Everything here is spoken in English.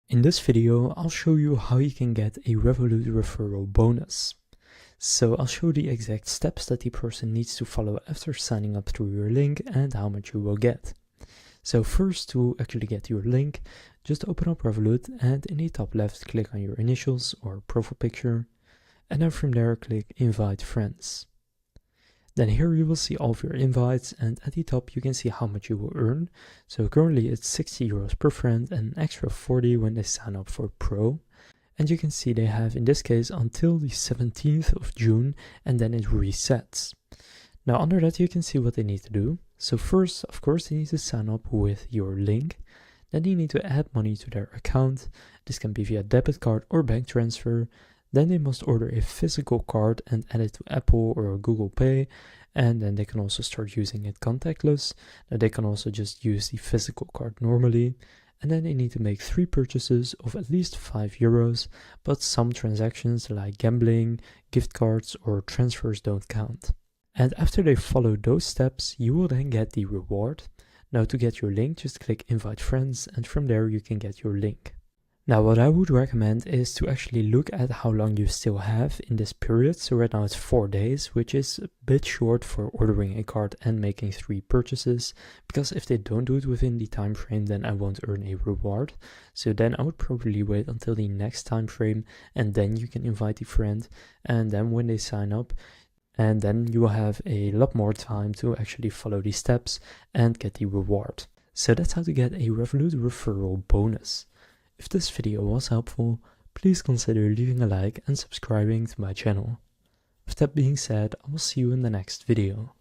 In this video, I'll show you how you can get a Revolut Referral bonus. So I'll show the exact steps that the person needs to follow after signing up through your link and how much you will get. So first, to actually get your link, just open up Revolut and in the top left click on your initials or profile picture, and then from there click Invite Friends. Then here you will see all of your invites, and at the top you can see how much you will earn. So currently it's 60 euros per friend and an extra 40 when they sign up for Pro. And you can see they have, in this case, until the 17th of June, and then it resets. Now under that you can see what they need to do. So first, of course, they need to sign up with your link. Then you need to add money to their account. This can be via debit card or bank transfer. Then they must order a physical card and add it to Apple or Google Pay, and then they can also start using it contactless. Now they can also just use the physical card normally, and then they need to make 3 purchases of at least 5 euros, but some transactions like gambling, gift cards or transfers don't count. And after they follow those steps, you will then get the reward. Now to get your link, just click Invite Friends, and from there you can get your link. Now what I would recommend is to actually look at how long you still have in this period. So right now it's 4 days, which is a bit short for ordering a card and making 3 purchases, because if they don't do it within the time frame, then I won't earn a reward. So then I would probably wait until the next time frame, and then you can invite a friend, and then when they sign up, and then you will have a lot more time to actually follow these steps and get the reward. So that's how to get a Revolut referral bonus. If this video was helpful, please consider leaving a like and subscribing to my channel. With that being said, I will see you in the next video.